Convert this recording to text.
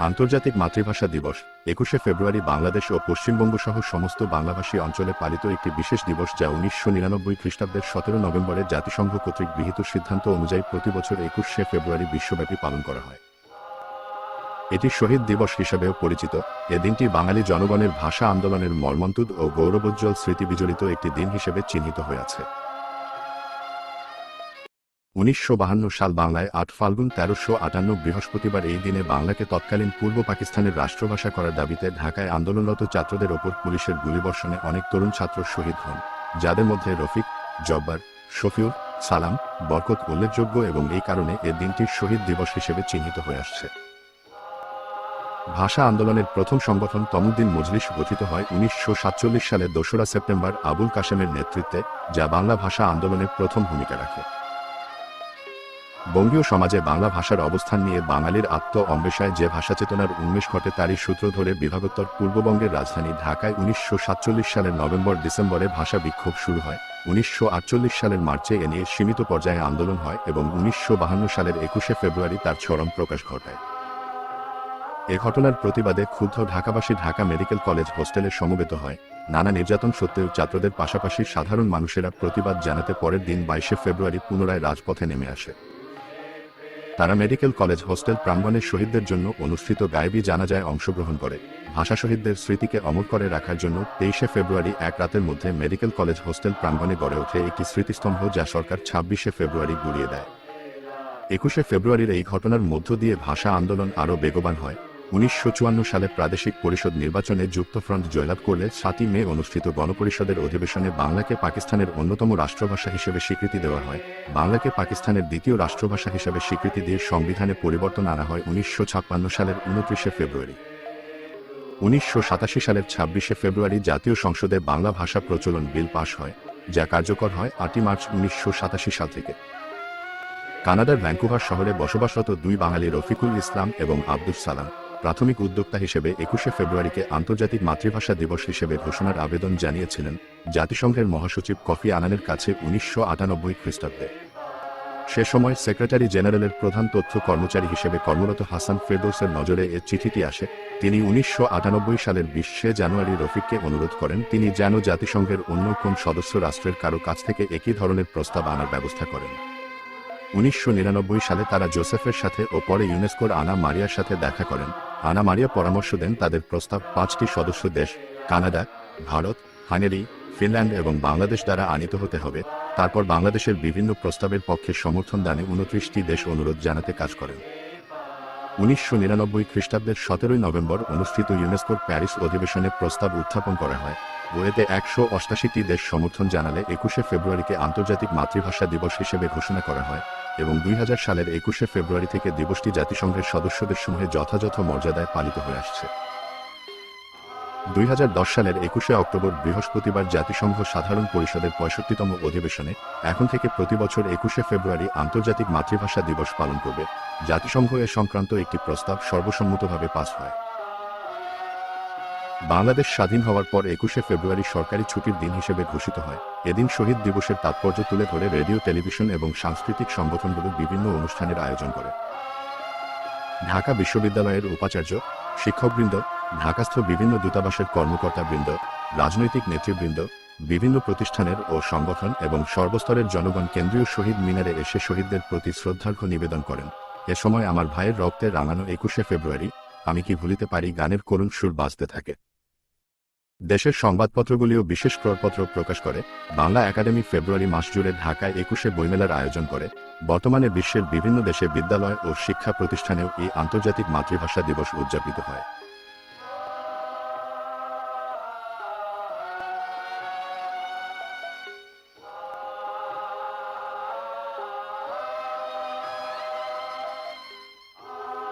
আন্তর্জাতিক মাতৃভাষা দিবস ২১শে ফেব্রুয়ারি বাংলাদেশ ও পশ্চিমবঙ্গ সহ সমস্ত বাংলাভাষী অঞ্চলে পালিত একটি বিশেষ দিবস, যা ১৯৯৯ খ্রিস্টাব্দের ১৭ নভেম্বরে জাতিসংঘ কর্তৃক গৃহীত সিদ্ধান্ত অনুযায়ী প্রতি বছর ২১শে ফেব্রুয়ারি বিশ্বব্যাপী পালন করা হয়। এটি শহীদ দিবস হিসাবেও পরিচিত। এ দিনটি বাঙালি জনগণের ভাষা আন্দোলনের মর্মন্তুদ ও গৌরবোজ্জ্বল স্মৃতি বিজড়িত একটি দিন হিসেবে চিহ্নিত হয়ে আছে। ১৯৫২ সাল বাংলায় ৮ ফাল্গুন ১৩৫৮ বৃহস্পতিবার এই দিনে বাংলাকে তৎকালীন পূর্ব পাকিস্তানের রাষ্ট্রভাষা করার দাবিতে ঢাকায় আন্দোলনরত ছাত্রদের ওপর পুলিশের গুলিবর্ষণে অনেক তরুণ ছাত্র শহীদ হন, যাদের মধ্যে রফিক, জব্বার, শফিউর, সালাম, বরকত উল্লেখযোগ্য, এবং এই কারণে এ দিনটি শহীদ দিবস হিসেবে চিহ্নিত হয়ে আসছে। ভাষা আন্দোলনের প্রথম সংগঠন তমুদ্দিন মজলিস গঠিত হয় ১৯৪৭ সালের ২রা সেপ্টেম্বর আবুল কাশেমের নেতৃত্বে, যা বাংলা ভাষা আন্দোলনে প্রথম ভূমিকা রাখে। বঙ্গীয় সমাজে বাংলা ভাষার অবস্থান নিয়ে বাঙালির অন্বেষায় যে ভাষাচেতনার উন্মেষ ঘটে, তারই সূত্র ধরে বিভাগোত্তর পূর্ববঙ্গের রাজধানী ঢাকায় ১৯৪৭ সালের নভেম্বর-ডিসেম্বরে ভাষা বিক্ষোভ শুরু হয়। ১৯৪৮ সালের মার্চে এ নিয়ে সীমিত পর্যায়ে আন্দোলন হয় এবং ১৯৫২ সালের ২১শে ফেব্রুয়ারি তার চরম প্রকাশ ঘটায়। এ ঘটনার প্রতিবাদে ক্ষুব্ধ ঢাকাবাসী ঢাকা মেডিকেল কলেজ হোস্টেলে সমবেত হয়। নানা নির্যাতন সত্ত্বেও ছাত্রদের পাশাপাশি সাধারণ মানুষেরা প্রতিবাদ জানাতে পরের দিন ২২শে ফেব্রুয়ারি পুনরায় রাজপথে নেমে আসে। তারা মেডিকেল কলেজ হোস্টেল প্রাঙ্গণে শহীদদের জন্য অনুষ্ঠিত গায়েবী জানাজায় অংশগ্রহণ করে। ভাষা শহীদদের স্মৃতিকে অমর করে রাখার জন্য ২৩শে ফেব্রুয়ারি এক রাতের মধ্যে মেডিকেল কলেজ হোস্টেল প্রাঙ্গণে গড়ে ওঠে একটি স্মৃতিস্তম্ভ, যা সরকার ২৬শে ফেব্রুয়ারি গুড়িয়ে দেয়। ২১শে ফেব্রুয়ারির এই ঘটনার মধ্য দিয়ে ভাষা আন্দোলন আরও বেগবান হয়। ১৯৫৪ সালে প্রাদেশিক পরিষদ নির্বাচনে যুক্তফ্রন্ট জয়লাভ করলে ৭ই মে অনুষ্ঠিত গণপরিষদের অধিবেশনে বাংলাকে পাকিস্তানের অন্যতম রাষ্ট্রভাষা হিসেবে স্বীকৃতি দেওয়া হয়। বাংলাকে পাকিস্তানের দ্বিতীয় রাষ্ট্রভাষা হিসেবে স্বীকৃতি দিয়ে সংবিধানে পরিবর্তন আনা হয় ১৯৫৬ সালের ২৯শে ফেব্রুয়ারি। ১৯৮৭ সালের ২৬শে ফেব্রুয়ারি জাতীয় সংসদে বাংলা ভাষা প্রচলন বিল পাশ হয়, যা কার্যকর হয় ৮ই মার্চ ১৯৮৭ সাল থেকে। কানাডার ভ্যাঙ্কুভার শহরে বসবাসরত দুই বাঙালি রফিকুল ইসলাম এবং আব্দুস সালাম প্রাথমিক উদ্যোক্তা হিসেবে ২১শে ফেব্রুয়ারিকে আন্তর্জাতিক মাতৃভাষা দিবস হিসেবে ঘোষণার আবেদন জানিয়েছিলেন জাতিসংঘের মহাসচিব কফি আনানের কাছে ১৯৯৮ খ্রিস্টাব্দে। সে সময় সেক্রেটারি জেনারেলের প্রধান তথ্য কর্মচারী হিসেবে কর্মরত হাসান ফেরদৌসের নজরে এ চিঠিটি আসে। তিনি ১৯৯৮ সালের ২০শে জানুয়ারি রফিককে অনুরোধ করেন তিনি যেন জাতিসংঘের অন্য কোন সদস্য রাষ্ট্রের কারো কাছ থেকে একই ধরনের প্রস্তাব আনার ব্যবস্থা করেন। ১৯৯৯ সালে তারা জোসেফের সাথে ও পরে ইউনেস্কোর আনা মারিয়ার সাথে দেখা করেন। আনা মারিয়া পরামর্শ দেন তাদের প্রস্তাব ৫টি সদস্য দেশ কানাডা, ভারত, হাঙ্গেরি, ফিনল্যান্ড এবং বাংলাদেশ দ্বারা আনিত হতে হবে। তারপর বাংলাদেশের বিভিন্ন প্রস্তাবের পক্ষে সমর্থন দানে ২৯টি দেশ অনুরোধ জানাতে কাজ করেন। ১৯৯৯ খ্রিস্টাব্দের ১৭ই নভেম্বর অনুষ্ঠিত ইউনেস্কোর প্যারিস অধিবেশনে প্রস্তাব উত্থাপন করা হয়। এতে ১৮৮টি দেশ সমর্থন জানালে ২১শে ফেব্রুয়ারিকে আন্তর্জাতিক মাতৃভাষা দিবস হিসেবে ঘোষণা করা হয় এবং ২০০০ সালের ২১শে ফেব্রুয়ারি থেকে দিবসটি জাতিসংঘের সদস্যদের সমূহে যথাযথ মর্যাদায় পালিত হয়ে আসছে। ২০১০ সালের ২১শে অক্টোবর বৃহস্পতিবার জাতিসংঘ সাধারণ পরিষদের ৬৫তম অধিবেশনে এখন থেকে প্রতি বছর ২১শে ফেব্রুয়ারি আন্তর্জাতিক মাতৃভাষা দিবস পালন করবে। জাতিসংঘ এ সংক্রান্ত একটি প্রস্তাব সর্বসম্মতভাবে পাস হয়। বাংলাদেশ স্বাধীন হওয়ার পর ২১শে ফেব্রুয়ারি সরকারি ছুটির দিন হিসেবে ঘোষিত হয়। এদিন শহীদ দিবসের তাৎপর্য তুলে ধরে রেডিও, টেলিভিশন এবং সাংস্কৃতিক সংগঠনগুলো বিভিন্ন অনুষ্ঠানের আয়োজন করে। ঢাকা বিশ্ববিদ্যালয়ের উপাচার্য, শিক্ষকবৃন্দ, ঢাকাস্থ বিভিন্ন দূতাবাসের কর্মকর্তাবৃন্দ, রাজনৈতিক নেতৃবৃন্দ, বিভিন্ন প্রতিষ্ঠানের ও সংগঠন এবং সর্বস্তরের জনগণ কেন্দ্রীয় শহীদ মিনারে এসে শহীদদের প্রতি শ্রদ্ধার্ঘ্য নিবেদন করেন। এ সময় আমার ভাইয়ের রক্তে রাঙানো ২১শে ফেব্রুয়ারি আমি কি ভুলিতে পারি গানের করুণ সুর বাজতে থাকে। দেশের সংবাদপত্রগুলিও বিশেষ ক্রয়পত্র প্রকাশ করে। বাংলা একাডেমি ফেব্রুয়ারি মাস জুড়ে ঢাকায় ২১শে বইমেলার আয়োজন করে। বর্তমানে বিশ্বের বিভিন্ন দেশে বিদ্যালয় ও শিক্ষা প্রতিষ্ঠানেও এই আন্তর্জাতিক মাতৃভাষা দিবস উদযাপিত হয়।